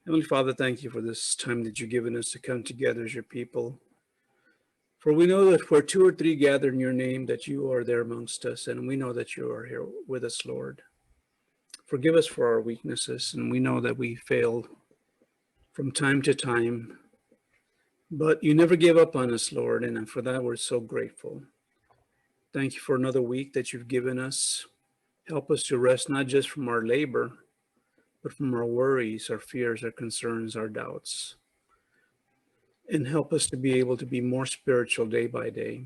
Heavenly Father, thank you for this time that you've given us to come together as your people. For we know that where two or three gather in your name, that you are there amongst us, and we know that you are here with us, Lord. Forgive us for our weaknesses, and we know that we fail from time to time, but you never give up on us, Lord, and for that we're so grateful. Thank you for another week that you've given us. Help us to rest not just from our labor, but from our worries, our fears, our concerns, our doubts. And help us to be able to be more spiritual day by day.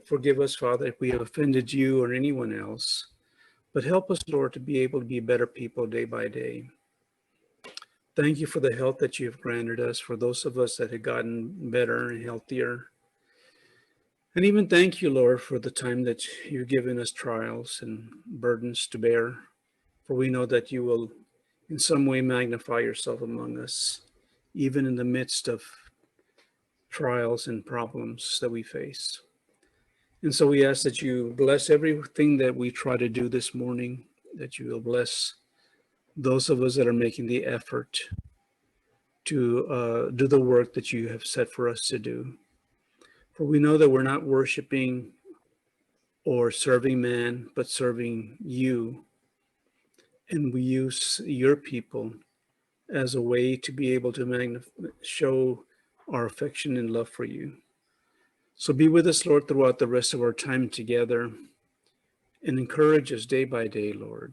Forgive us, Father, if we have offended you or anyone else, but help us, Lord, to be able to be better people day by day. Thank you for the health that you have granted us, for those of us that have gotten better and healthier. And even thank you, Lord, for the time that you've given us trials and burdens to bear, for we know that you will in some way magnify yourself among us, even in the midst of trials and problems that we face. And so we ask that you bless everything that we try to do this morning, that you will bless those of us that are making the effort to do the work that you have set for us to do. For we know that we're not worshiping or serving man, but serving you. And we use your people as a way to be able to show our affection and love for you. So be with us, Lord, throughout the rest of our time together, and encourage us day by day, Lord,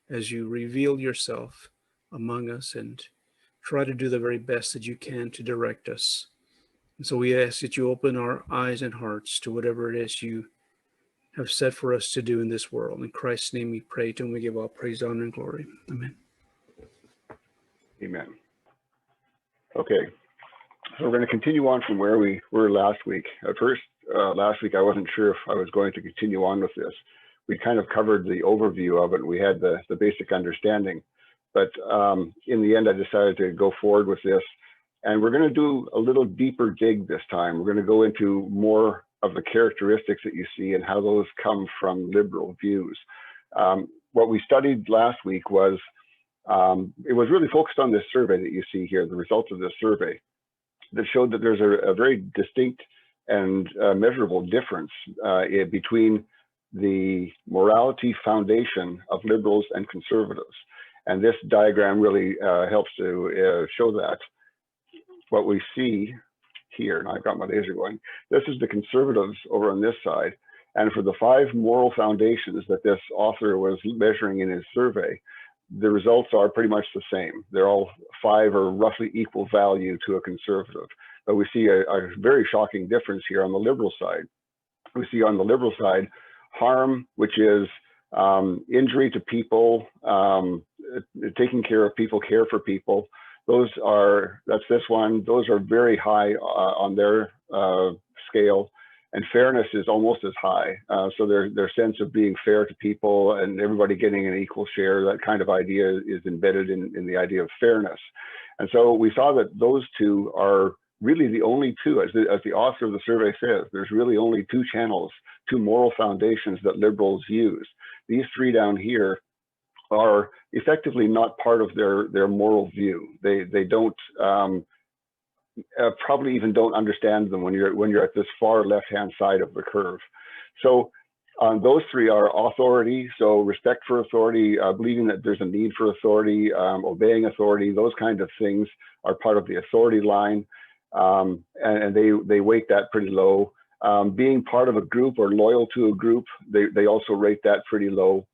as you reveal yourself among us and try to do the very best that you can to direct us. And so we ask that you open our eyes and hearts to whatever it is you have set for us to do in this world. In Christ's name we pray, to and we give all praise, honor, and glory. Amen. Amen. Okay, so we're going to continue on from where we were last week. At first, last week, I wasn't sure if I was going to continue on with this. We kind of covered the overview of it. We had the basic understanding. But in the end, I decided to go forward with this. And we're going to do a little deeper dig this time. We're going to go into more of the characteristics that you see and how those come from liberal views. What we studied last week was, it was really focused on this survey that you see here, the results of this survey, that showed that there's a very distinct and measurable difference between the morality foundation of liberals and conservatives. And this diagram really helps to show that. What we see here, and I've got my laser going, this is the conservatives over on this side. And for the 5 moral foundations that this author was measuring in his survey, the results are pretty much the same. They're all 5 are roughly equal value to a conservative. But we see a very shocking difference here on the liberal side. We see on the liberal side, harm, which is injury to people, taking care of people, care for people. That's this one. Those are very high on their scale, and fairness is almost as high. So their sense of being fair to people and everybody getting an equal share, that kind of idea is embedded in the idea of fairness. And so we saw that those two are really the only two, as the author of the survey says, there's really only 2 channels, 2 moral foundations that liberals use. These 3 down here are effectively not part of their moral view. They don't probably even don't understand them when you're at this far left-hand side of the curve. So those 3 are authority, so respect for authority, believing that there's a need for authority, obeying authority, those kind of things are part of the authority line, and they weight that pretty low. Being part of a group or loyal to a group, they also rate that pretty low.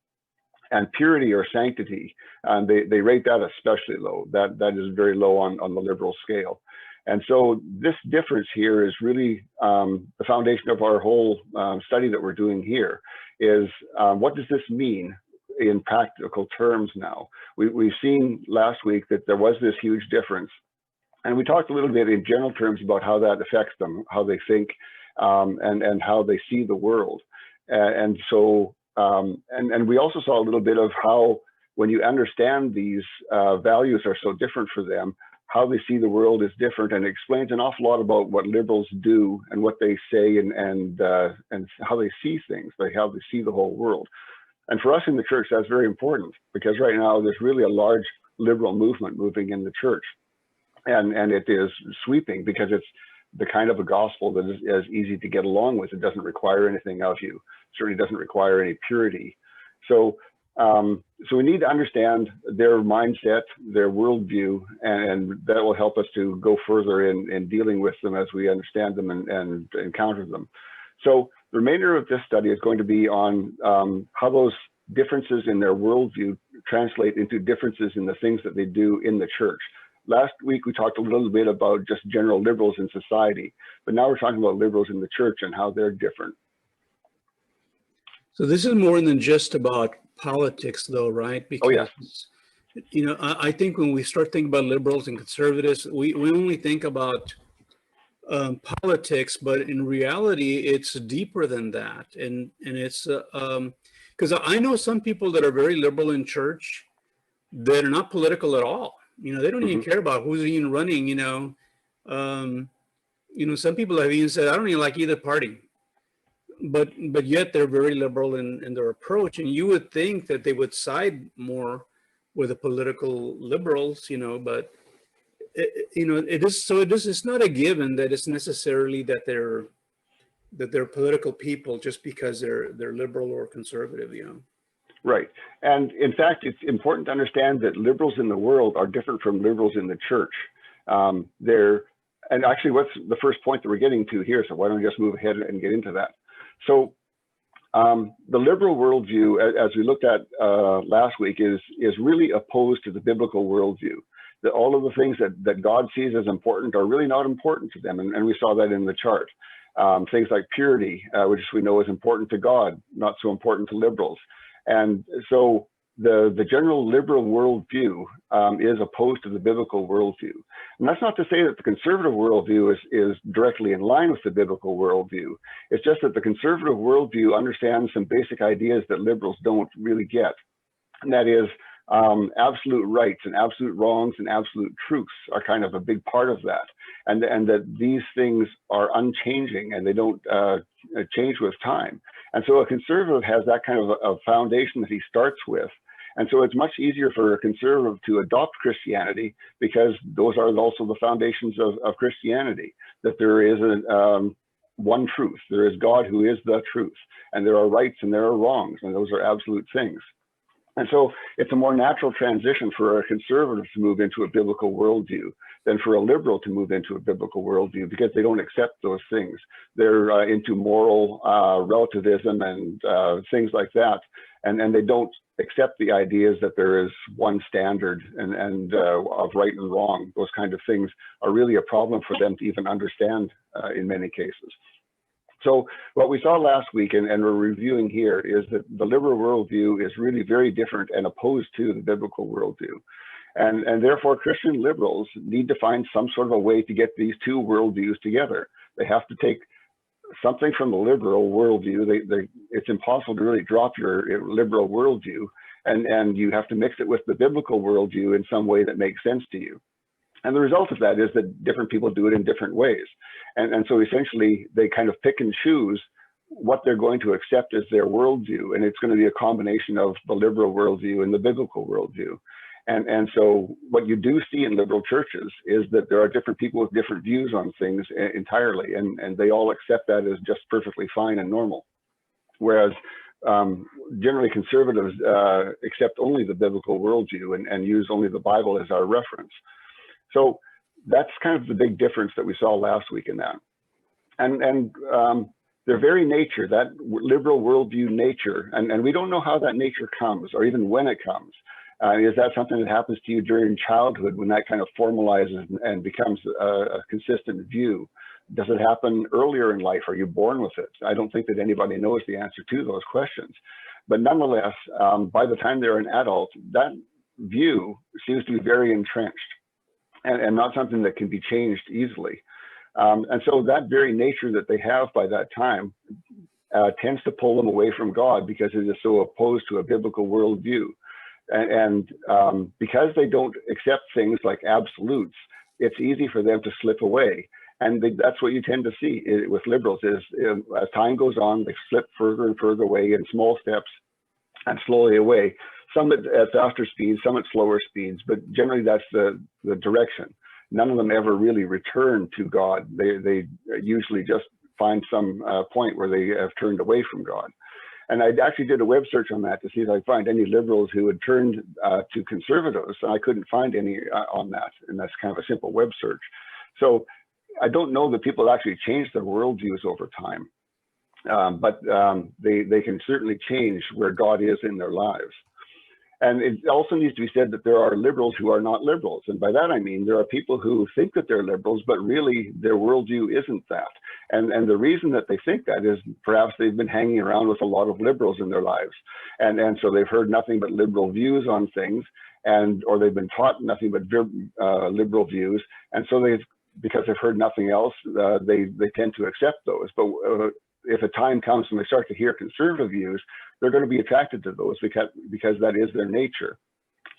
And purity or sanctity, they rate that especially low. That is very low on the liberal scale. And so this difference here is really the foundation of our whole study that we're doing here is what does this mean in practical terms now? We've seen last week that there was this huge difference. And we talked a little bit in general terms about how that affects them, how they think, and how they see the world. And so and we also saw a little bit of how, when you understand these values are so different for them, how they see the world is different, and it explains an awful lot about what liberals do and what they say and how they see things, how they see the whole world. And for us in the church, that's very important, because right now there's really a large liberal movement moving in the church. And it is sweeping because it's the kind of a gospel that is easy to get along with. It doesn't require anything of you. Certainly doesn't require any purity. So we need to understand their mindset, their worldview, and that will help us to go further in dealing with them as we understand them and encounter them. So the remainder of this study is going to be on how those differences in their worldview translate into differences in the things that they do in the church. Last week, we talked a little bit about just general liberals in society, but now we're talking about liberals in the church and how they're different. So this is more than just about politics, though, right? Because, oh, yes. You know, I think when we start thinking about liberals and conservatives, we only think about politics, but in reality, it's deeper than that. And it's because I know some people that are very liberal in church that are not political at all. You know, they don't even care about who's even running, you know. Some people have even said, I don't even like either party. But yet they're very liberal in their approach. And you would think that they would side more with the political liberals, you know, but, it's not a given that it's necessarily that they're political people just because they're liberal or conservative, you know. Right. And in fact, it's important to understand that liberals in the world are different from liberals in the church. And actually, what's the first point that we're getting to here? So why don't we just move ahead and get into that? So the liberal worldview, as we looked at last week, is really opposed to the biblical worldview. That all of the things that God sees as important are really not important to them. And we saw that in the chart. Things like purity, which we know is important to God, not so important to liberals. And so the general liberal worldview is opposed to the biblical worldview. And that's not to say that the conservative worldview is directly in line with the biblical worldview. It's just that the conservative worldview understands some basic ideas that liberals don't really get. And that is absolute rights and absolute wrongs and absolute truths are kind of a big part of that. And that these things are unchanging and they don't change with time. And so a conservative has that kind of a foundation that he starts with. And so it's much easier for a conservative to adopt Christianity because those are also the foundations of Christianity, that there is one truth. There is God who is the truth, and there are rights and there are wrongs, and those are absolute things. And so it's a more natural transition for a conservative to move into a biblical worldview than for a liberal to move into a biblical worldview because they don't accept those things. They're into moral relativism and things like that. And they don't accept the ideas that there is one standard and of right and wrong. Those kind of things are really a problem for them to even understand in many cases. So what we saw last week and we're reviewing here is that the liberal worldview is really very different and opposed to the biblical worldview. And therefore, Christian liberals need to find some sort of a way to get these two worldviews together. They have to take something from the liberal worldview. It's impossible to really drop your liberal worldview, and you have to mix it with the biblical worldview in some way that makes sense to you. And the result of that is that different people do it in different ways. And so essentially, they kind of pick and choose what they're going to accept as their worldview. And it's going to be a combination of the liberal worldview and the biblical worldview. And so what you do see in liberal churches is that there are different people with different views on things entirely. And they all accept that as just perfectly fine and normal. Whereas generally conservatives accept only the biblical worldview and use only the Bible as our reference. So that's kind of the big difference that we saw last week in that. And their very nature, that liberal worldview nature, and we don't know how that nature comes or even when it comes. Is that something that happens to you during childhood when that kind of formalizes and becomes a consistent view? Does it happen earlier in life? Are you born with it? I don't think that anybody knows the answer to those questions. But nonetheless, by the time they're an adult, that view seems to be very entrenched and not something that can be changed easily. And so that very nature that they have by that time tends to pull them away from God because it is so opposed to a biblical worldview. And because they don't accept things like absolutes, it's easy for them to slip away. And that's what you tend to see with liberals is as time goes on, they slip further and further away in small steps and slowly away. some at faster speeds, some at slower speeds, but generally that's the direction. None of them ever really return to God. They usually just find some point where they have turned away from God. And I actually did a web search on that to see if I could find any liberals who had turned to conservatives, and I couldn't find any on that. And that's kind of a simple web search. So I don't know that people actually change their worldviews over time, but they can certainly change where God is in their lives. And it also needs to be said that there are liberals who are not liberals. And by that I mean there are people who think that they're liberals, but really their worldview isn't that. And the reason that they think that is perhaps they've been hanging around with a lot of liberals in their lives. And so they've heard nothing but liberal views on things, or they've been taught nothing but liberal views. And so because they've heard nothing else, they tend to accept those. But if a time comes when they start to hear conservative views, they're going to be attracted to those because that is their nature.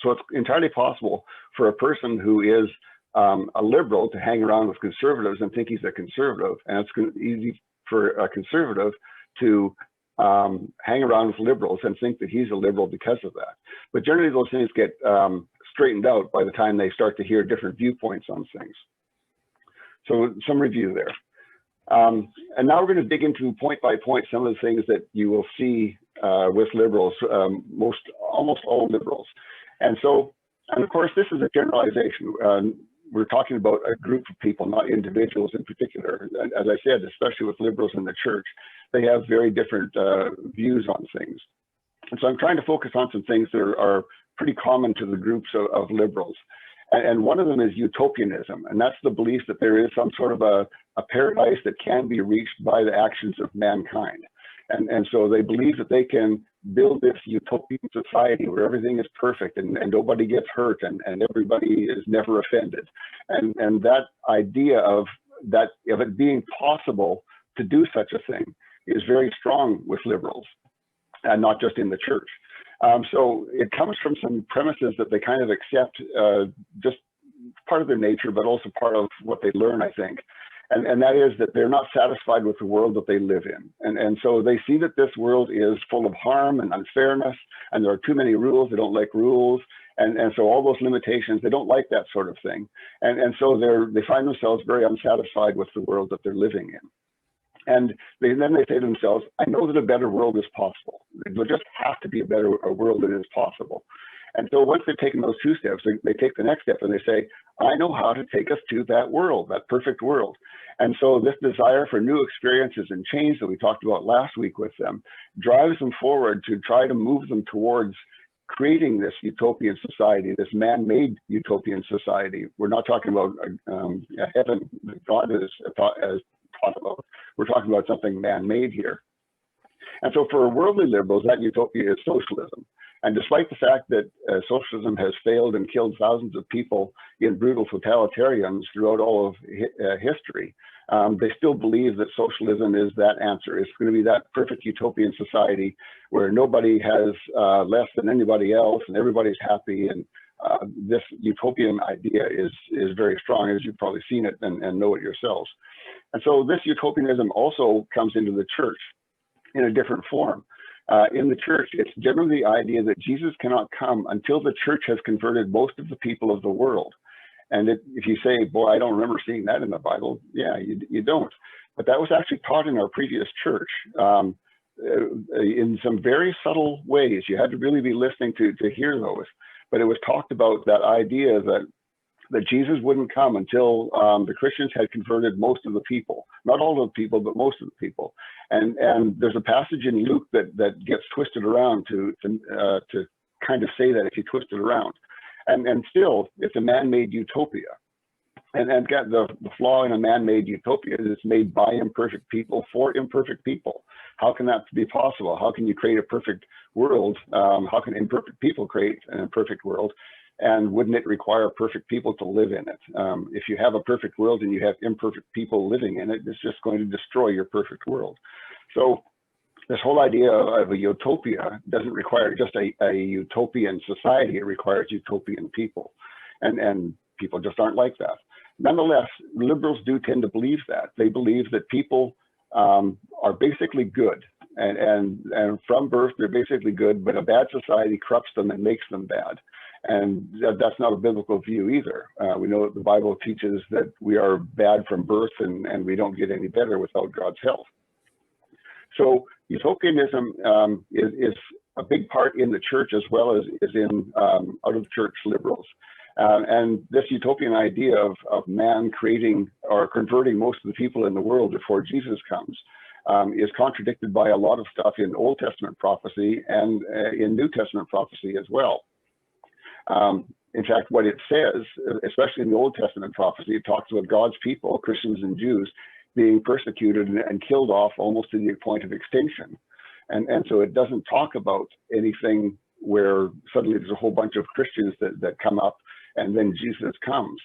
So it's entirely possible for a person who is a liberal to hang around with conservatives and think he's a conservative, and it's easy for a conservative to hang around with liberals and think that he's a liberal because of that. But generally those things get straightened out by the time they start to hear different viewpoints on things. So some review there. And now we're going to dig into point by point some of the things that you will see with liberals, almost all liberals. And of course, this is a generalization. We're talking about a group of people, not individuals in particular. As I said, especially with liberals in the church, they have very different views on things. And so I'm trying to focus on some things that are pretty common to the groups of liberals. And one of them is utopianism, and that's the belief that there is some sort of a paradise that can be reached by the actions of mankind. And so they believe that they can build this utopian society where everything is perfect and nobody gets hurt and everybody is never offended. And that idea of it being possible to do such a thing is very strong with liberals, and not just in the church. So it comes from some premises that they kind of accept, just part of their nature, but also part of what they learn, I think. And that is that they're not satisfied with the world that they live in. And so they see that this world is full of harm and unfairness, and there are too many rules. They don't like rules. And so all those limitations, they don't like that sort of thing. And so they find themselves very unsatisfied with the world that they're living in. And then they say to themselves, I know that a better world is possible. There just has to be a world that is possible. And so once they've taken those two steps, they take the next step and they say, I know how to take us to that world, that perfect world. And so this desire for new experiences and change that we talked about last week with them drives them forward to try to move them towards creating this utopian society, this man-made utopian society. We're not talking about heaven that God has taught about. We're talking about something man-made here. And so for worldly liberals, that utopia is socialism. And despite the fact that socialism has failed and killed thousands of people in brutal totalitarians throughout all of history, they still believe that socialism is that answer. It's going to be that perfect utopian society where nobody has less than anybody else and everybody's happy. And this utopian idea is very strong, as you've probably seen it and know it yourselves. And so this utopianism also comes into the church in a different form. In the church, it's generally the idea that Jesus cannot come until the church has converted most of the people of the world. And if you say, boy, I don't remember seeing that in the Bible, yeah, you don't. But that was actually taught in our previous church in some very subtle ways. You had to really be listening to hear those. But it was talked about that idea that Jesus wouldn't come until the Christians had converted most of the people, not all of the people, but most of the people. And there's a passage in Luke that gets twisted around to kind of say that if you twist it around. And still, it's a man-made utopia. And the flaw in a man-made utopia is it's made by imperfect people for imperfect people. How can that be possible? How can you create a perfect world? How can imperfect people create an imperfect world? And wouldn't it require perfect people to live in it? If you have a perfect world and you have imperfect people living in it, it's just going to destroy your perfect world. So this whole idea of a utopia doesn't require just a utopian society. It requires utopian people. And people just aren't like that. Nonetheless, liberals do tend to believe that. They believe that people are basically good and from birth they're basically good, but a bad society corrupts them and makes them bad. And that's not a biblical view either. We know that the Bible teaches that we are bad from birth, and we don't get any better without God's help. So utopianism is a big part in the church, as well as is in out of church liberals. And this utopian idea of man creating or converting most of the people in the world before Jesus comes is contradicted by a lot of stuff in Old Testament prophecy and in New Testament prophecy as well. In fact, what it says, especially in the Old Testament prophecy, it talks about God's people, Christians and Jews, being persecuted and killed off almost to the point of extinction. And so it doesn't talk about anything where suddenly there's a whole bunch of Christians that come up and then Jesus comes.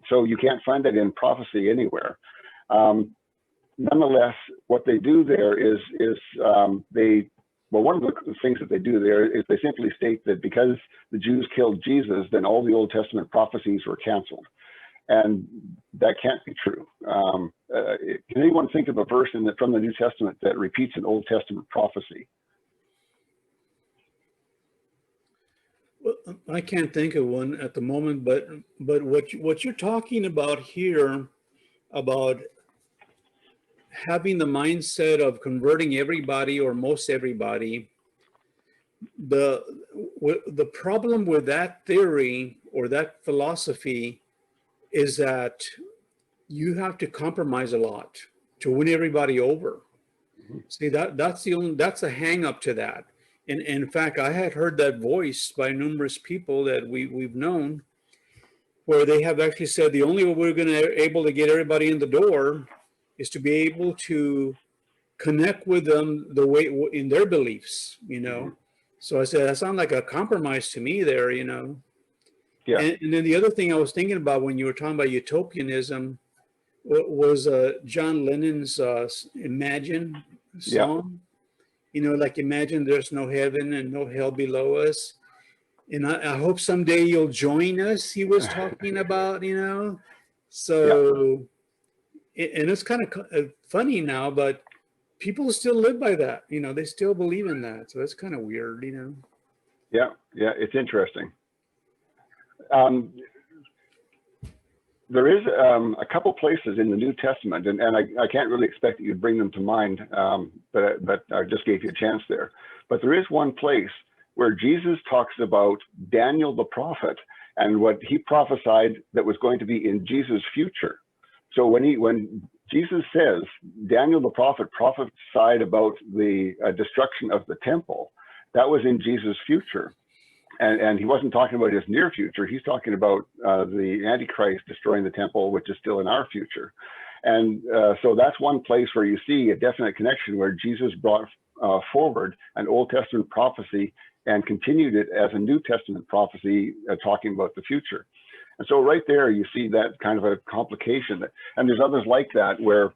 So you can't find that in prophecy anywhere. Nonetheless, what they do there is one of the things that they do there is they simply state that because the Jews killed Jesus, then all the Old Testament prophecies were canceled. And that can't be true. Can anyone think of a verse from the New Testament that repeats an Old Testament prophecy? Well, I can't think of one at the moment, but what you're talking about here, about having the mindset of converting everybody or most everybody, the problem with that theory or that philosophy is that you have to compromise a lot to win everybody over. See, that's a hang up to that. And in fact, I had heard that voice by numerous people that we've known, where they have actually said the only way we're going to able to get everybody in the door is to be able to connect with them the way in their beliefs, So I said, that sounds like a compromise to me there, Yeah. And then the other thing I was thinking about when you were talking about utopianism was John Lennon's Imagine song. Yeah. Like imagine there's no heaven and no hell below us. And I hope someday you'll join us, he was talking about, So, and it's kind of funny now, but people still live by that. They still believe in that. So that's kind of weird, Yeah, it's interesting. There is a couple places in the New Testament, and I can't really expect that you'd bring them to mind, but I just gave you a chance there. But there is one place where Jesus talks about Daniel the prophet and what he prophesied that was going to be in Jesus' future. So when Jesus says Daniel the prophet prophesied about the destruction of the temple, that was in Jesus' future. And he wasn't talking about his near future. He's talking about the Antichrist destroying the temple, which is still in our future. And so that's one place where you see a definite connection where Jesus brought forward an Old Testament prophecy and continued it as a New Testament prophecy talking about the future. And so right there, you see that kind of a complication. And there's others like that where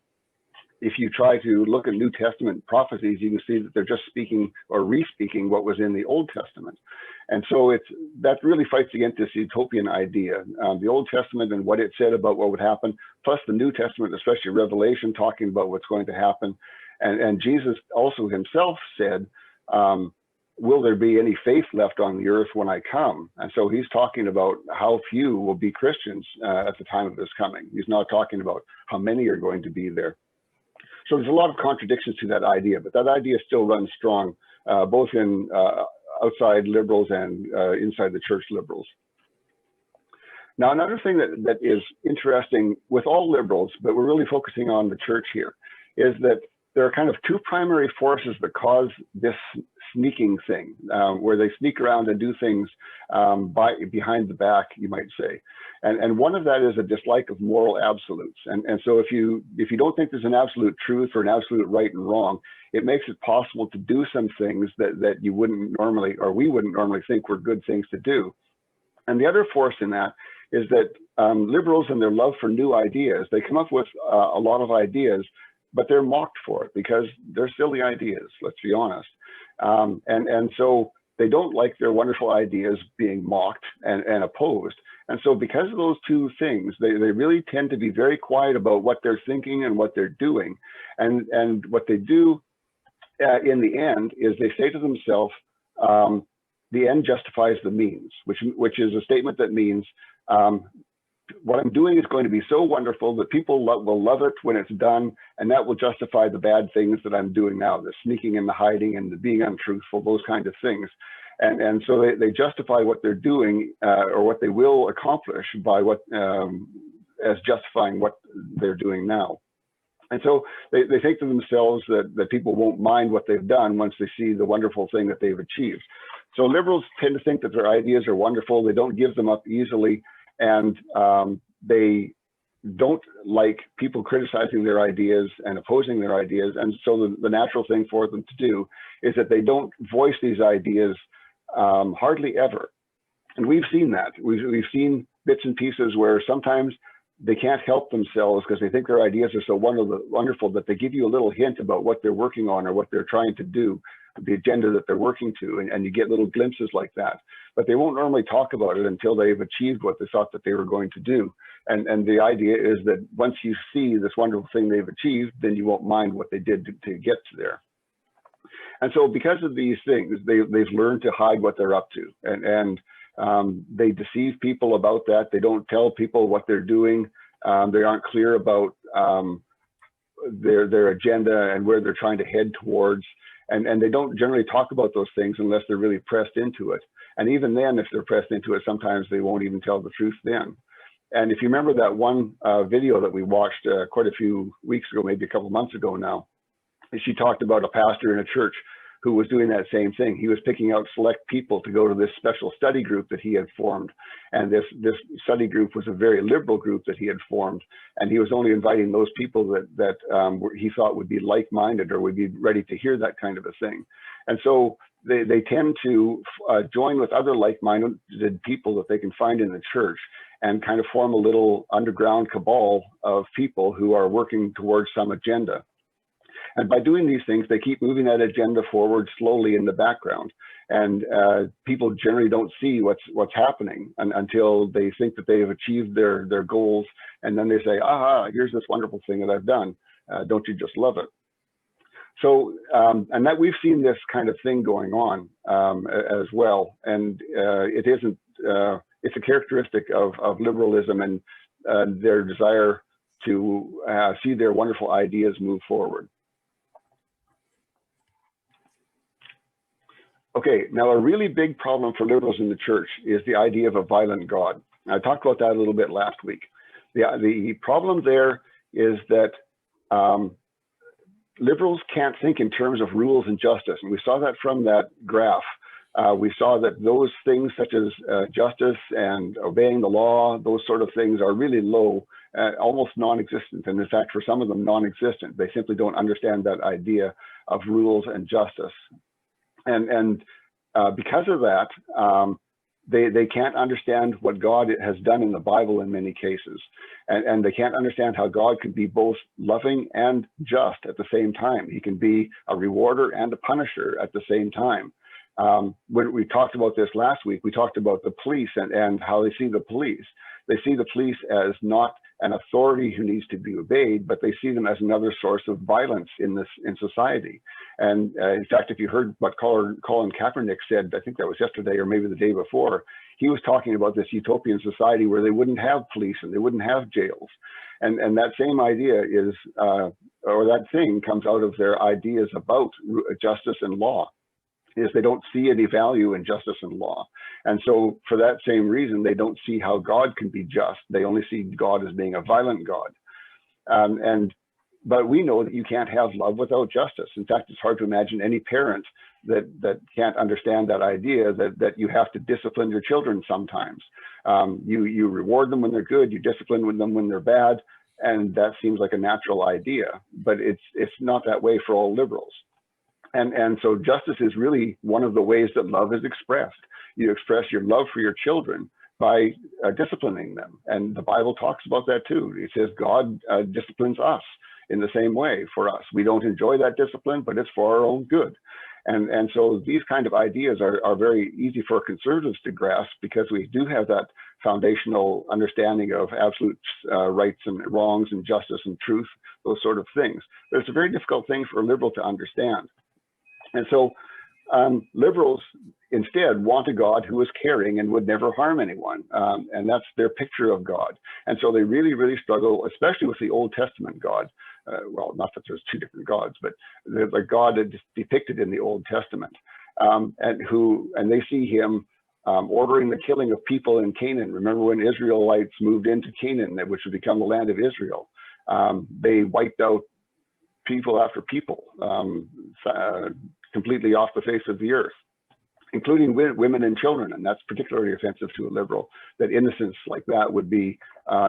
if you try to look at New Testament prophecies, you can see that they're just speaking or re-speaking what was in the Old Testament. And so that really fights against this utopian idea. The Old Testament and what it said about what would happen, plus the New Testament, especially Revelation, talking about what's going to happen. And Jesus also himself said, will there be any faith left on the earth when I come? And so he's talking about how few will be Christians at the time of his coming. He's not talking about how many are going to be there. So there's a lot of contradictions to that idea, but that idea still runs strong, both in outside liberals and inside the church liberals. Now, another thing that is interesting with all liberals, but we're really focusing on the church here, is that there are kind of two primary forces that cause this sneaking thing, where they sneak around and do things behind the back, you might say. And one of that is a dislike of moral absolutes. And so if you don't think there's an absolute truth or an absolute right and wrong, it makes it possible to do some things that you wouldn't normally, or we wouldn't normally think were good things to do. And the other force in that is that liberals and their love for new ideas, they come up with a lot of ideas, but they're mocked for it because they're silly ideas, let's be honest. And so they don't like their wonderful ideas being mocked and opposed. And so because of those two things, they really tend to be very quiet about what they're thinking and what they're doing. And what they do in the end is they say to themselves, the end justifies the means, which is a statement that means what I'm doing is going to be so wonderful that people will love it when it's done, and that will justify the bad things that I'm doing now, the sneaking and the hiding and the being untruthful, those kind of things. And so they justify what they're doing or what they will accomplish by what as justifying what they're doing now. And so they think to themselves that people won't mind what they've done once they see the wonderful thing that they've achieved. So liberals tend to think that their ideas are wonderful. They don't give them up easily, and they don't like people criticizing their ideas and opposing their ideas. And so the natural thing for them to do is that they don't voice these ideas hardly ever. And we've seen that. We've seen bits and pieces where sometimes they can't help themselves because they think their ideas are so wonderful that they give you a little hint about what they're working on or what they're trying to do, the agenda that they're working to, and you get little glimpses like that. But they won't normally talk about it until they've achieved what they thought that they were going to do. And the idea is that once you see this wonderful thing they've achieved, then you won't mind what they did to get to there. And so because of these things, they've learned to hide what they're up to. And they deceive people about that. They don't tell people what they're doing. They aren't clear about their agenda and where they're trying to head towards. And they don't generally talk about those things unless they're really pressed into it. And even then, if they're pressed into it, sometimes they won't even tell the truth then. And if you remember that one video that we watched quite a few weeks ago, maybe a couple months ago now, she talked about a pastor in a church who was doing that same thing. He was picking out select people to go to this special study group that he had formed. And this study group was a very liberal group that he had formed. And he was only inviting those people that he thought would be like-minded or would be ready to hear that kind of a thing. And so they tend to join with other like-minded people that they can find in the church and kind of form a little underground cabal of people who are working towards some agenda. And by doing these things, they keep moving that agenda forward slowly in the background. And people generally don't see what's happening until they think that they have achieved their goals. And then they say, aha, here's this wonderful thing that I've done. Don't you just love it? So, and that we've seen this kind of thing going on as well. And it isn't, it's a characteristic of liberalism and their desire to see their wonderful ideas move forward. Okay, now a really big problem for liberals in the church is the idea of a violent God. I talked about that a little bit last week. The problem there is that liberals can't think in terms of rules and justice. And we saw that from that graph. We saw that those things such as justice and obeying the law, those sort of things are really low, almost non-existent. And in fact, for some of them, non-existent. They simply don't understand that idea of rules and justice. And because of that, they can't understand what God has done in the Bible in many cases. And they can't understand how God can be both loving and just at the same time. He can be a rewarder and a punisher at the same time. When we talked about this last week, we talked about the police and how they see the police. They see the police as not an authority who needs to be obeyed, but they see them as another source of violence in society. And in fact, if you heard what Colin Kaepernick said, I think that was yesterday or maybe the day before, he was talking about this utopian society where they wouldn't have police and they wouldn't have jails. And that same idea is, or that thing comes out of their ideas about justice and law, is they don't see any value in justice and law. And so for that same reason, they don't see how God can be just. They only see God as being a violent God. But we know that you can't have love without justice. In fact, it's hard to imagine any parent that can't understand that idea that you have to discipline your children sometimes. You reward them when they're good, you discipline them when they're bad, and that seems like a natural idea, but it's not that way for all liberals. And so justice is really one of the ways that love is expressed. You express your love for your children by disciplining them. And the Bible talks about that too. It says God disciplines us in the same way for us. We don't enjoy that discipline, but it's for our own good. And so these kind of ideas are very easy for conservatives to grasp because we do have that foundational understanding of absolute rights and wrongs and justice and truth, those sort of things. But it's a very difficult thing for a liberal to understand. And so liberals instead want a God who is caring and would never harm anyone. And that's their picture of God. And so they really, really struggle, especially with the Old Testament God. Well, not that there's two different gods, but the God that's depicted in the Old Testament. And they see him ordering the killing of people in Canaan. Remember when Israelites moved into Canaan, which would become the land of Israel? They wiped out people after people, completely off the face of the earth, including women and children. And that's particularly offensive to a liberal, that innocents like that would be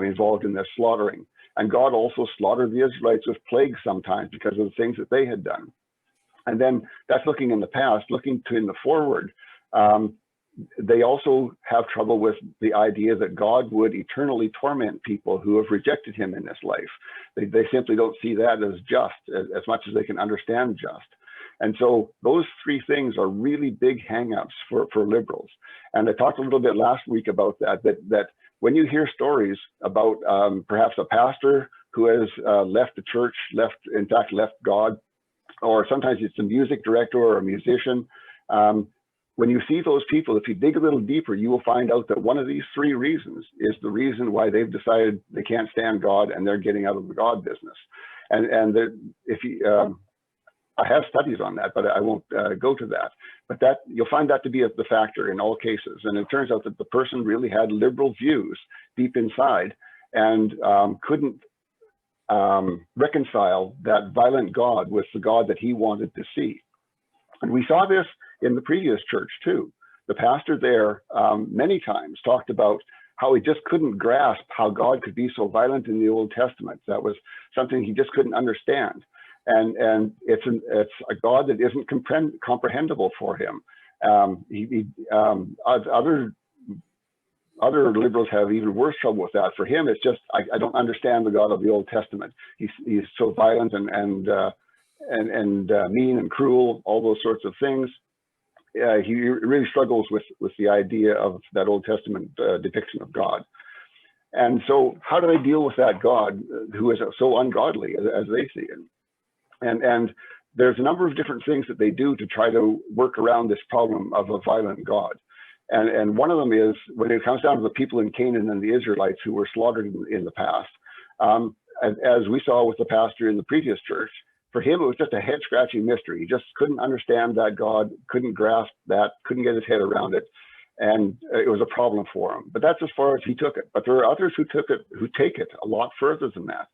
involved in their slaughtering. And God also slaughtered the Israelites with plagues sometimes because of the things that they had done. And then that's looking in the past. Looking to in the forward, they also have trouble with the idea that God would eternally torment people who have rejected him in this life. They simply don't see that as just, as much as they can understand just. And so those three things are really big hangups for liberals. And I talked a little bit last week about that when you hear stories about perhaps a pastor who has left the church, left God, or sometimes it's a music director or a musician, when you see those people, if you dig a little deeper, you will find out that one of these three reasons is the reason why they've decided they can't stand God and they're getting out of the God business. And if you, I have studies on that, but I won't go to that. But that you'll find that to be the factor in all cases. And it turns out that the person really had liberal views deep inside and couldn't reconcile that violent God with the God that he wanted to see. And we saw this in the previous church too. The pastor there many times talked about how he just couldn't grasp how God could be so violent in the Old Testament. That was something he just couldn't understand. And it's a God that isn't comprehensible for him. Other liberals have even worse trouble with that. For him, it's just I don't understand the God of the Old Testament. He's so violent and mean and cruel, all those sorts of things. He really struggles with the idea of that Old Testament depiction of God. And so, how do they deal with that God who is so ungodly as they see it? And there's a number of different things that they do to try to work around this problem of a violent God. And one of them is when it comes down to the people in Canaan and the Israelites who were slaughtered in the past, as we saw with the pastor in the previous church, for him, it was just a head-scratching mystery. He just couldn't understand that God, couldn't grasp that, couldn't get his head around it. And it was a problem for him. But that's as far as he took it. But there are others who take it a lot further than that.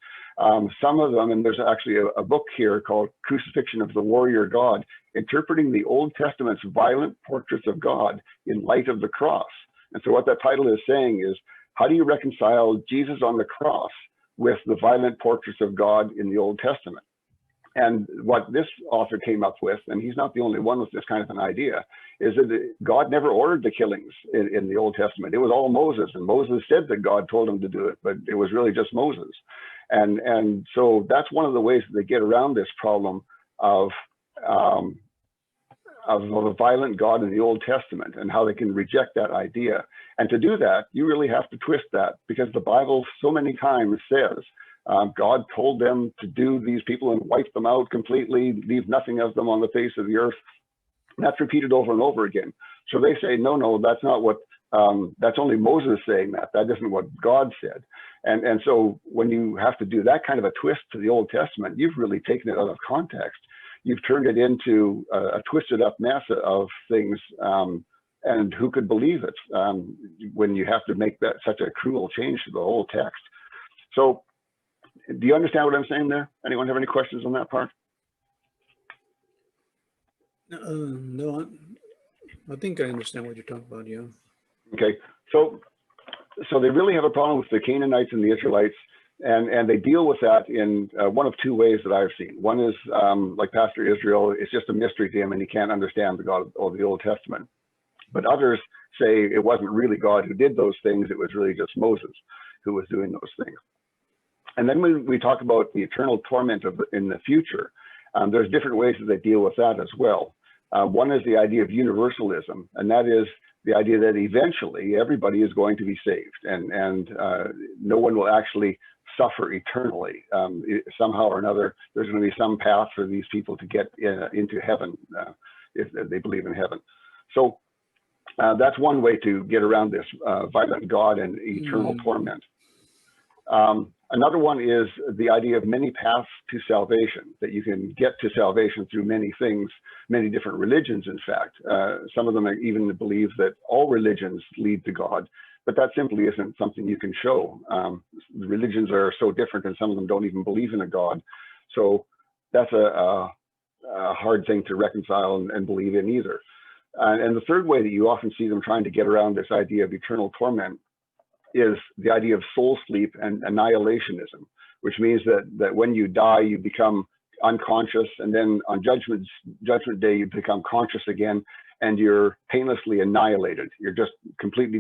Some of them, and there's actually a book here called Crucifixion of the Warrior God, interpreting the Old Testament's violent portraits of God in light of the cross. And so what that title is saying is, how do you reconcile Jesus on the cross with the violent portraits of God in the Old Testament? And what this author came up with, and he's not the only one with this kind of an idea, is that God never ordered the killings in the Old Testament. It was all Moses, and Moses said that God told him to do it, but it was really just Moses. And so that's one of the ways that they get around this problem of a violent God in the Old Testament and how they can reject that idea. And to do that, you really have to twist that, because the Bible so many times says, God told them to do these people and wipe them out completely, leave nothing of them on the face of the earth. And that's repeated over and over again. So they say, no, that's not what, that's only Moses saying that. That isn't what God said. And so when you have to do that kind of a twist to the Old Testament, you've really taken it out of context. You've turned it into a twisted up mess of things. And who could believe it when you have to make that such a cruel change to the whole text? So, do you understand what I'm saying there? Anyone have any questions on that part? No, I think I understand what you're talking about, yeah. Okay, so they really have a problem with the Canaanites and the Israelites, and they deal with that in one of two ways that I've seen. One is, like Pastor Israel, it's just a mystery to him and he can't understand the God of the Old Testament. But others say it wasn't really God who did those things, it was really just Moses who was doing those things. And then when we talk about the eternal torment in the future, there's different ways that they deal with that as well. One is the idea of universalism, and that is the idea that eventually everybody is going to be saved, and no one will actually suffer eternally. Somehow or another, there's going to be some path for these people to get into heaven if they believe in heaven. So that's one way to get around this violent God and eternal torment. Another one is the idea of many paths to salvation, that you can get to salvation through many things, many different religions, in fact. Some of them even believe that all religions lead to God, but that simply isn't something you can show. Religions are so different, and some of them don't even believe in a God. So that's a hard thing to reconcile and believe in either. And the third way that you often see them trying to get around this idea of eternal torment is the idea of soul sleep and annihilationism, which means that when you die, you become unconscious, and then on judgment day, you become conscious again, and you're painlessly annihilated. You're just completely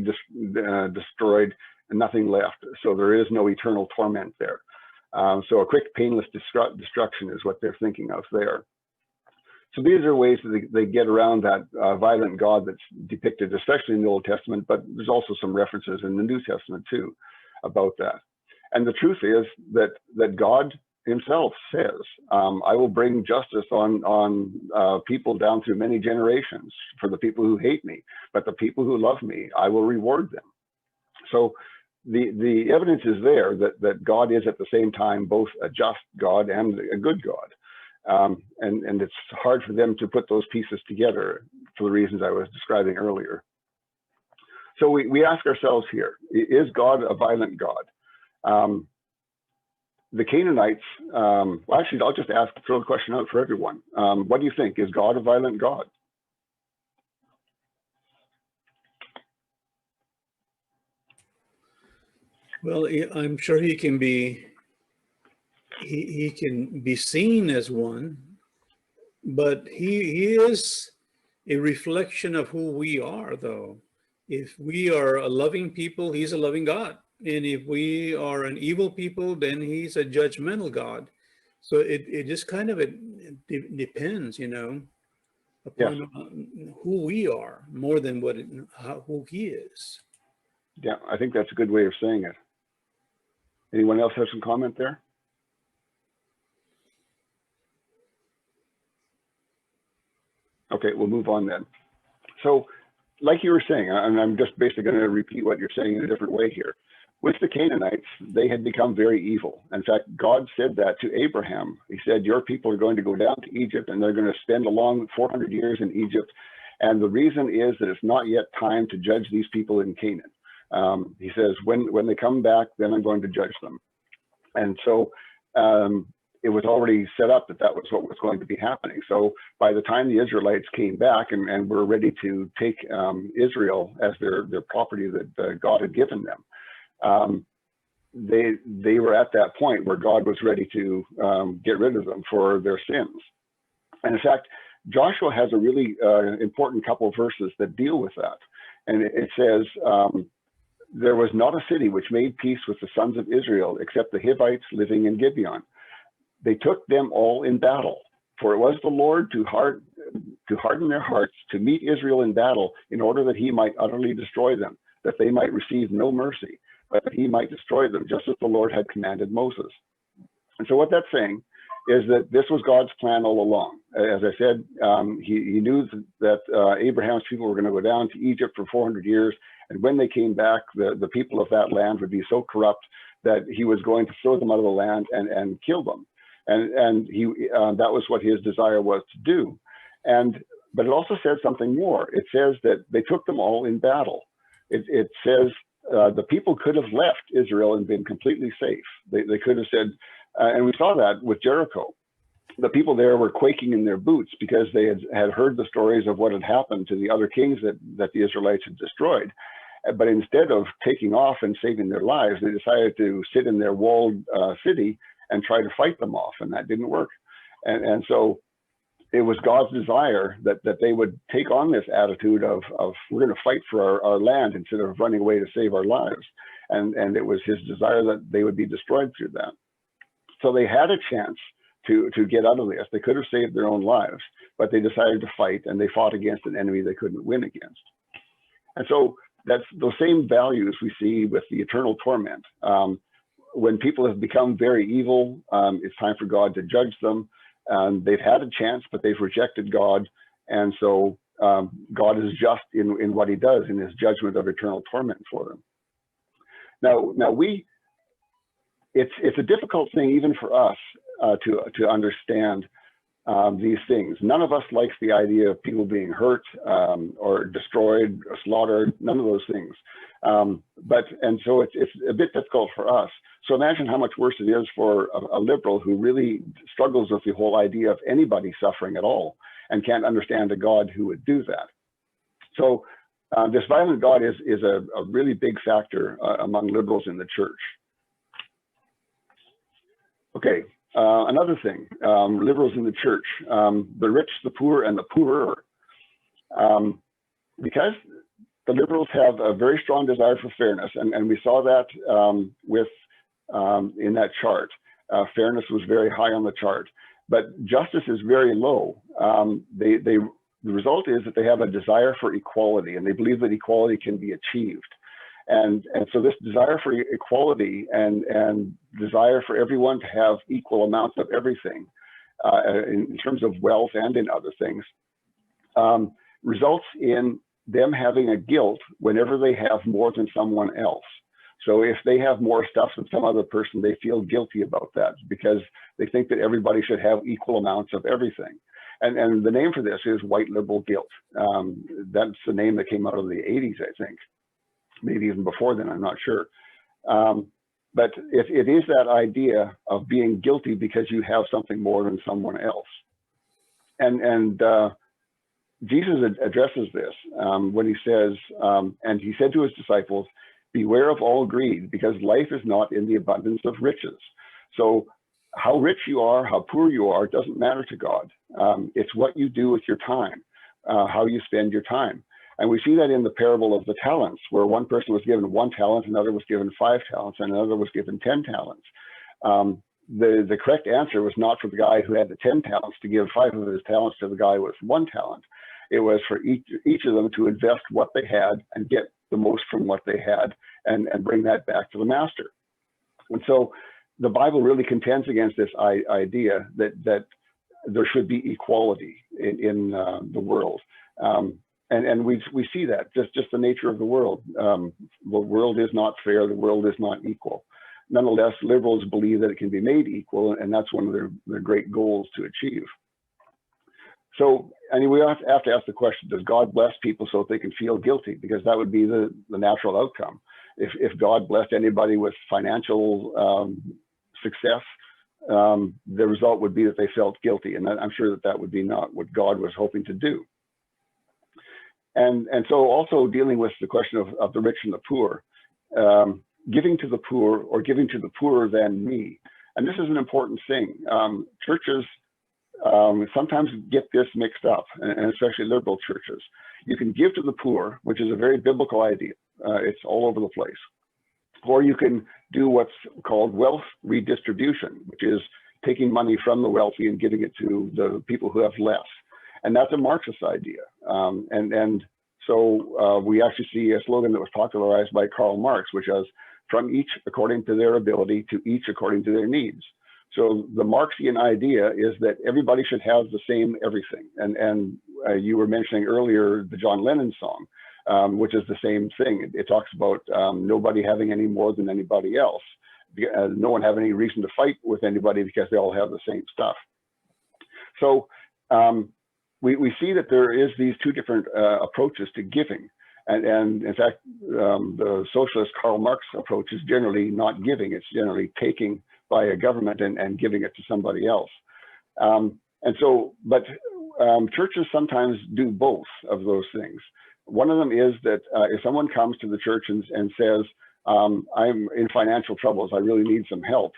destroyed and nothing left. So there is no eternal torment there. So a quick, painless destruction is what they're thinking of there. So these are ways that they get around that violent God that's depicted, especially in the Old Testament, but there's also some references in the New Testament too about that. And the truth is that God himself says, I will bring justice on people down through many generations for the people who hate me, but the people who love me, I will reward them. So the evidence is there that God is at the same time both a just God and a good God. And it's hard for them to put those pieces together for the reasons I was describing earlier. So we ask ourselves here, is God a violent God? The Canaanites, well, actually, I'll just throw the question out for everyone. What do you think? Is God a violent God? Well, I'm sure he can be seen as one, but he is a reflection of who we are, though. If we are a loving people, he's a loving God. And if we are an evil people, then he's a judgmental God. So it just kind of depends, upon who we are more than who he is. Yeah, I think that's a good way of saying it. Anyone else have some comment there? Okay, we'll move on then. So, like you were saying, and I'm just basically going to repeat what you're saying in a different way here. With the Canaanites, they had become very evil. In fact, God said that to Abraham. He said, your people are going to go down to Egypt, and they're going to spend a long 400 years in Egypt. And the reason is that it's not yet time to judge these people in Canaan. He says, when they come back, then I'm going to judge them. And so it was already set up that was what was going to be happening. So by the time the Israelites came back and were ready to take Israel as their property that God had given them, they were at that point where God was ready to get rid of them for their sins. And in fact, Joshua has a really important couple of verses that deal with that. And it says, there was not a city which made peace with the sons of Israel except the Hivites living in Gibeon. They took them all in battle, for it was the Lord to harden their hearts to meet Israel in battle in order that he might utterly destroy them, that they might receive no mercy, but that he might destroy them, just as the Lord had commanded Moses. And so what that's saying is that this was God's plan all along. As I said, he knew that Abraham's people were going to go down to Egypt for 400 years. And when they came back, the people of that land would be so corrupt that he was going to throw them out of the land and kill them. And that was what his desire was to do. But it also says something more. It says that they took them all in battle. It says the people could have left Israel and been completely safe. They could have said, and we saw that with Jericho. The people there were quaking in their boots because they had heard the stories of what had happened to the other kings that the Israelites had destroyed. But instead of taking off and saving their lives, they decided to sit in their walled city and try to fight them off, and that didn't work. And so it was God's desire that they would take on this attitude of we're going to fight for our land instead of running away to save our lives. And it was his desire that they would be destroyed through that. So they had a chance to get out of this. They could have saved their own lives, but they decided to fight, and they fought against an enemy they couldn't win against. And so that's those same values we see with the eternal torment. when people have become very evil, it's time for God to judge them. They've had a chance, but they've rejected God. And so God is just in what he does, in his judgment of eternal torment for them. Now it's a difficult thing even for us to understand these things. None of us likes the idea of people being hurt or destroyed or slaughtered, none of those things. And so it's a bit difficult for us. So imagine how much worse it is for a liberal who really struggles with the whole idea of anybody suffering at all and can't understand a God who would do that. So this violent God is a really big factor among liberals in the church. Okay, another thing, liberals in the church, the rich, the poor, and the poorer. Because the liberals have a very strong desire for fairness, and we saw that in that chart. Fairness was very high on the chart, but justice is very low. The result is that they have a desire for equality, and they believe that equality can be achieved. And so this desire for equality and desire for everyone to have equal amounts of everything in terms of wealth and in other things results in them having a guilt whenever they have more than someone else. So if they have more stuff than some other person, they feel guilty about that because they think that everybody should have equal amounts of everything. And the name for this is white liberal guilt. That's the name that came out of the 80s, I think. Maybe even before then, I'm not sure. But it is that idea of being guilty because you have something more than someone else. And Jesus addresses this when he says, and he said to his disciples, beware of all greed, because life is not in the abundance of riches. So how rich you are, how poor you are, doesn't matter to God. It's what you do with your time, how you spend your time. And we see that in the parable of the talents, where one person was given 1 talent, another was given 5 talents, and another was given 10 talents. The correct answer was not for the guy who had the 10 talents to give 5 of his talents to the guy with 1 talent. It was for each of them to invest what they had and get the most from what they had and bring that back to the master. And so the Bible really contends against this idea that there should be equality in the world. And we see that, just the nature of the world. The world is not fair, the world is not equal. Nonetheless, liberals believe that it can be made equal, and that's one of their great goals to achieve. So, we have to ask the question, does God bless people so that they can feel guilty? Because that would be the natural outcome. If God blessed anybody with financial success, the result would be that they felt guilty. And I'm sure that would be not what God was hoping to do. And so also dealing with the question of the rich and the poor, giving to the poor or giving to the poorer than me. And this is an important thing. Churches sometimes get this mixed up, and especially liberal churches. You can give to the poor, which is a very biblical idea. It's all over the place. Or you can do what's called wealth redistribution, which is taking money from the wealthy and giving it to the people who have less. And that's a Marxist idea. So we actually see a slogan that was popularized by Karl Marx, which is from each according to their ability to each according to their needs. So the Marxian idea is that everybody should have the same everything. And you were mentioning earlier the John Lennon song, which is the same thing. It talks about nobody having any more than anybody else. No one having any reason to fight with anybody because they all have the same stuff. So we see that there is these two different approaches to giving. And in fact, the socialist Karl Marx approach is generally not giving, it's generally taking by a government and giving it to somebody else. But churches sometimes do both of those things. One of them is that if someone comes to the church and says, I'm in financial troubles, I really need some help,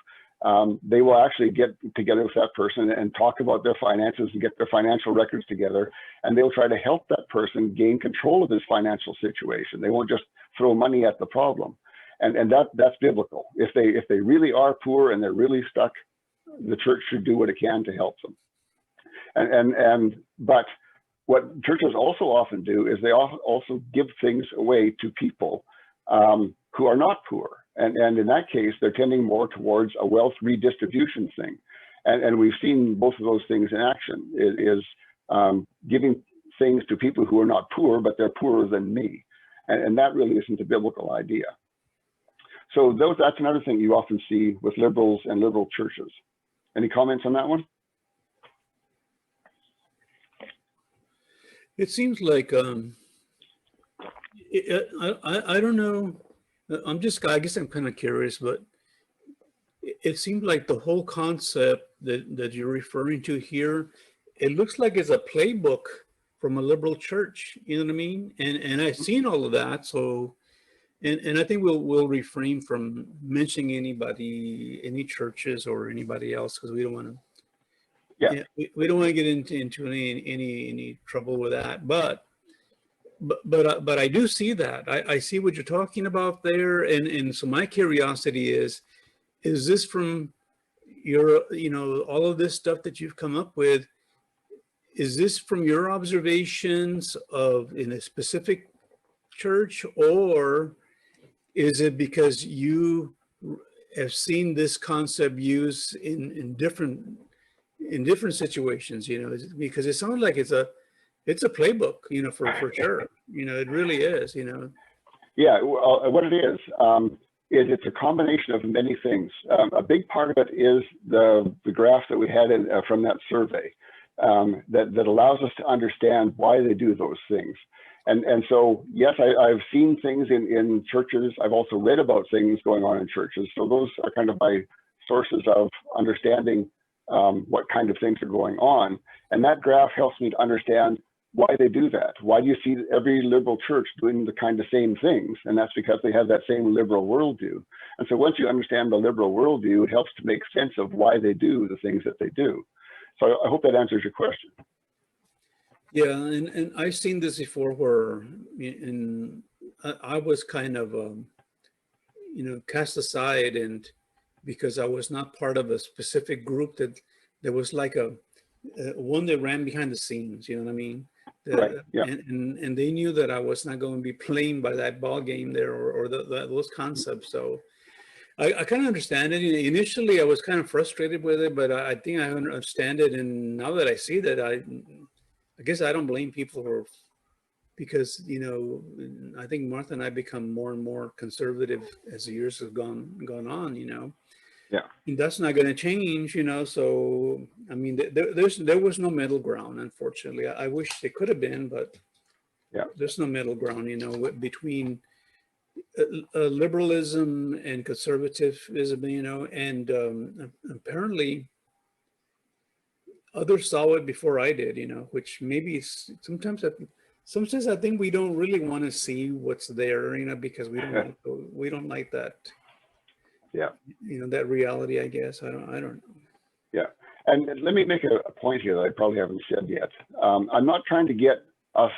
they will actually get together with that person and talk about their finances and get their financial records together, and they'll try to help that person gain control of his financial situation. They won't just throw money at the problem. And that's biblical. If they really are poor and they're really stuck, the church should do what it can to help them. But what churches also often do is they also give things away to people who are not poor. And in that case, they're tending more towards a wealth redistribution thing. And we've seen both of those things in action. It is giving things to people who are not poor, but they're poorer than me. And that really isn't a biblical idea. So that's another thing you often see with liberals and liberal churches. Any comments on that one? It seems like, I don't know. I guess I'm kind of curious, but it seems like the whole concept that you're referring to here, it looks like it's a playbook from a liberal church, you know what I mean? And I've seen all of that. So, and I think we'll refrain from mentioning any churches or anybody else, because we don't want to. Yeah, we don't want to get into any trouble with that. But I do see that. I see what you're talking about there, and so my curiosity is this from your, all of this stuff that you've come up with, is this from your observations of in a specific church, or is it because you have seen this concept used in different situations, because it sounds like it's a playbook, for sure. It really is, Yeah, well, what it is it's a combination of many things. A big part of it is the graph that we had from that survey that allows us to understand why they do those things. And so, yes, I've seen things in churches. I've also read about things going on in churches. So those are kind of my sources of understanding what kind of things are going on. And that graph helps me to understand why they do that. Why do you see every liberal church doing the kind of same things? And that's because they have that same liberal worldview. And so once you understand the liberal worldview, it helps to make sense of why they do the things that they do. So I hope that answers your question. Yeah, and I've seen this before where I was kind of, cast aside, and because I was not part of a specific group that there was like a one that ran behind the scenes, you know what I mean? Right. Yeah. And they knew that I was not going to be playing by that ball game there, or those concepts. So I kind of understand it. Initially, I was kind of frustrated with it, but I think I understand it. And now that I see that, I guess I don't blame people because, I think Martha and I become more and more conservative as the years have gone on, Yeah. And that's not going to change, so, I mean, there was no middle ground, unfortunately. I wish there could have been, but yeah, there's no middle ground, between liberalism and conservatism, and apparently others saw it before I did, which maybe sometimes I think we don't really want to see what's there, because we don't like that. Yeah. That reality, I guess. I don't know. Yeah. And let me make a point here that I probably haven't said yet. I'm not trying to get us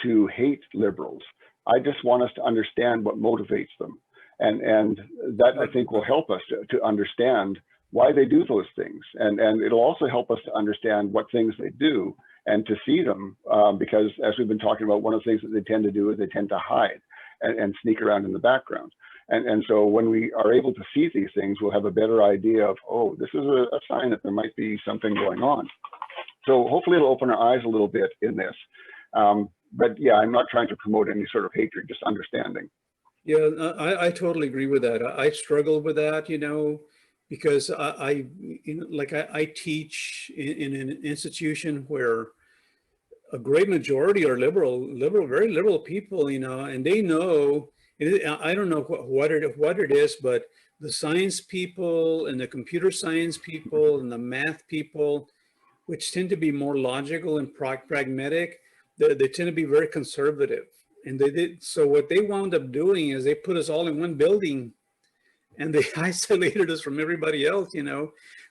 to hate liberals. I just want us to understand what motivates them. And that, I think, will help us to understand why they do those things. And it'll also help us to understand what things they do and to see them, because as we've been talking about, one of the things that they tend to do is they tend to hide and sneak around in the background. And so when we are able to see these things, we'll have a better idea of, oh, this is a sign that there might be something going on. So hopefully it'll open our eyes a little bit in this. But yeah, I'm not trying to promote any sort of hatred, just understanding. Yeah, I totally agree with that. I struggle with that, because I teach in an institution where a great majority are very liberal people, and they know. I don't know what it is, but the science people and the computer science people and the math people, which tend to be more logical and pragmatic, they tend to be very conservative. And so what they wound up doing is they put us all in one building and they isolated us from everybody else,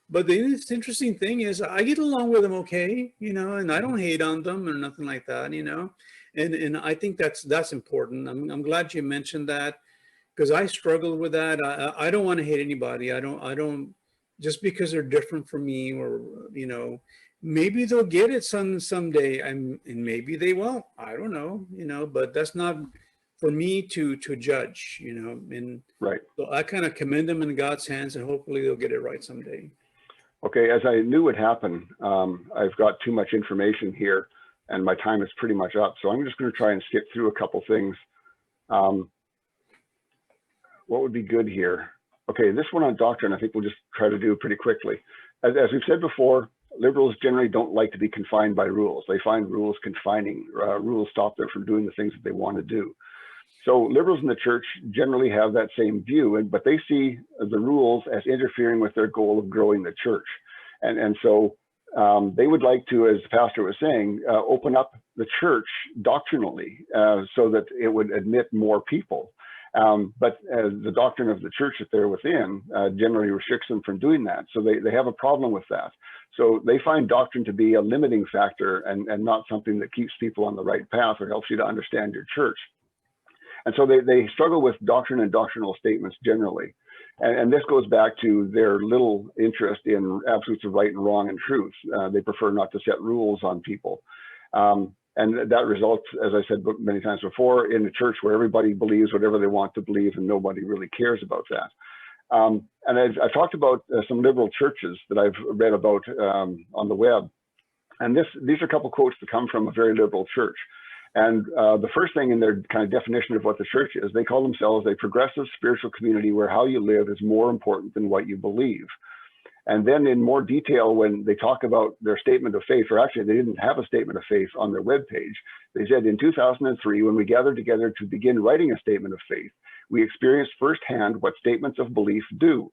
But the interesting thing is I get along with them okay, and I don't hate on them or nothing like that, And I think that's important. I'm glad you mentioned that, because I struggle with that. I don't want to hate anybody. I don't just because they're different from me, or maybe they'll get it someday, and maybe they won't. I don't know, but that's not for me to judge, you know, and Right. so I kind of commend them in God's hands, and hopefully they'll get it right someday. Okay, as I knew would happen, I've got too much information here, and my time is pretty much up. So I'm just going to try and skip through a couple things. What would be good here? Okay, this one on doctrine, I think we'll just try to do pretty quickly. As we've said before, liberals generally don't like to be confined by rules. They find rules confining. Rules stop them from doing the things that they want to do. So liberals in the church generally have that same view, but they see the rules as interfering with their goal of growing the church. And so they would like to, as the pastor was saying, open up the church doctrinally so that it would admit more people. But the doctrine of the church that they're within generally restricts them from doing that. So they have a problem with that. So they find doctrine to be a limiting factor and not something that keeps people on the right path or helps you to understand your church. And so they struggle with doctrine and doctrinal statements generally. And this goes back to their little interest in absolutes of right and wrong and truth. They prefer not to set rules on people. And that results, as I said many times before, in a church where everybody believes whatever they want to believe and nobody really cares about that. And I've talked about some liberal churches that I've read about on the web. And these are a couple quotes that come from a very liberal church. And the first thing in their kind of definition of what the church is, they call themselves a progressive spiritual community where how you live is more important than what you believe. And then in more detail, when they talk about their statement of faith, or actually they didn't have a statement of faith on their webpage, they said in 2003, when we gathered together to begin writing a statement of faith, we experienced firsthand what statements of belief do.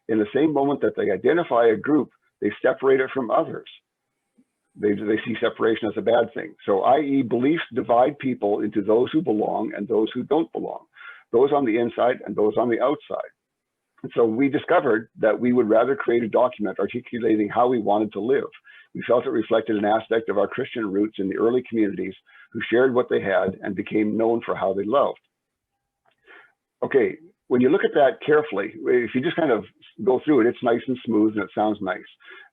In the same moment that they identify a group, they separate it from others. They see separation as a bad thing. So, i.e., beliefs divide people into those who belong and those who don't belong, those on the inside and those on the outside. And so we discovered that we would rather create a document articulating how we wanted to live. We felt it reflected an aspect of our Christian roots in the early communities who shared what they had and became known for how they loved. Okay, when you look at that carefully, if you just kind of go through it, it's nice and smooth and it sounds nice.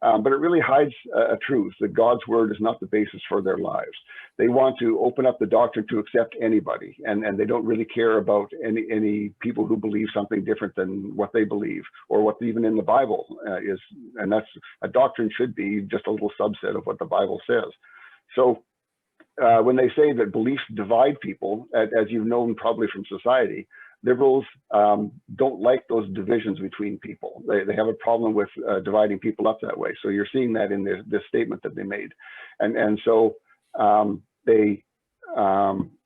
But it really hides a truth that God's word is not the basis for their lives. They want to open up the doctrine to accept anybody, and they don't really care about any people who believe something different than what they believe or what even in the Bible is. And that's a doctrine should be just a little subset of what the Bible says. So when they say that beliefs divide people, as you've known probably from society, liberals don't like those divisions between people. They have a problem with dividing people up that way. So you're seeing that in this statement that they made. And so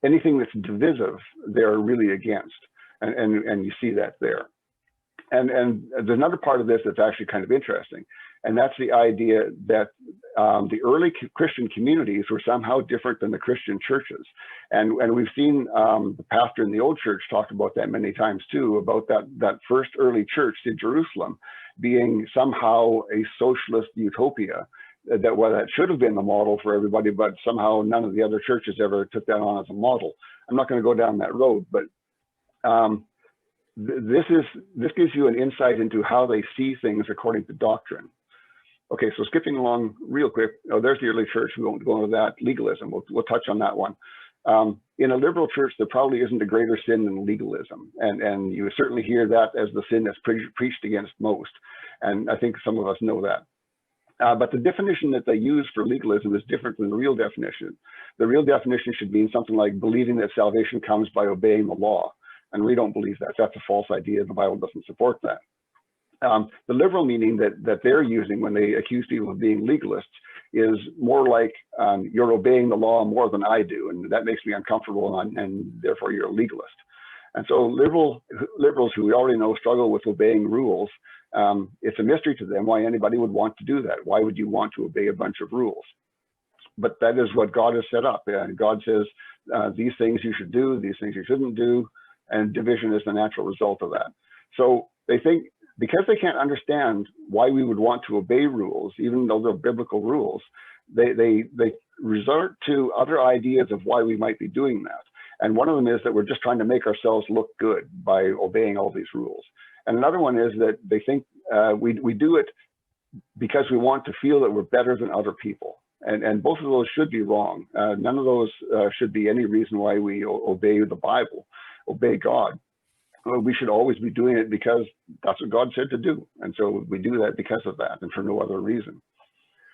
anything that's divisive, they're really against. And you see that there. And there's another part of this that's actually kind of interesting. And that's the idea that the early Christian communities were somehow different than the Christian churches. And we've seen the pastor in the old church talk about that many times too, about that first early church in Jerusalem being somehow a socialist utopia. That should have been the model for everybody, but somehow none of the other churches ever took that on as a model. I'm not going to go down that road, but this gives you an insight into how they see things according to doctrine. Okay, so skipping along real quick. Oh, there's the early church. We won't go into that. Legalism. We'll touch on that one. In a liberal church, there probably isn't a greater sin than legalism, and you certainly hear that as the sin that's preached against most. And I think some of us know that. But the definition that they use for legalism is different than the real definition. The real definition should mean something like believing that salvation comes by obeying the law. And we don't believe that. That's a false idea. The Bible doesn't support that. The liberal meaning that they're using when they accuse people of being legalists is more like you're obeying the law more than I do, and that makes me uncomfortable, and therefore you're a legalist. And so liberals who we already know struggle with obeying rules. It's a mystery to them why anybody would want to do that. Why would you want to obey a bunch of rules? But that is what God has set up. God says these things you should do, these things you shouldn't do, and division is the natural result of that. So they think, because they can't understand why we would want to obey rules, even though they're biblical rules, they resort to other ideas of why we might be doing that. And one of them is that we're just trying to make ourselves look good by obeying all these rules. And another one is that they think we do it because we want to feel that we're better than other people. And both of those should be wrong. None of those should be any reason why we obey the Bible, obey God. We should always be doing it because that's what God said to do. And so we do that because of that and for no other reason.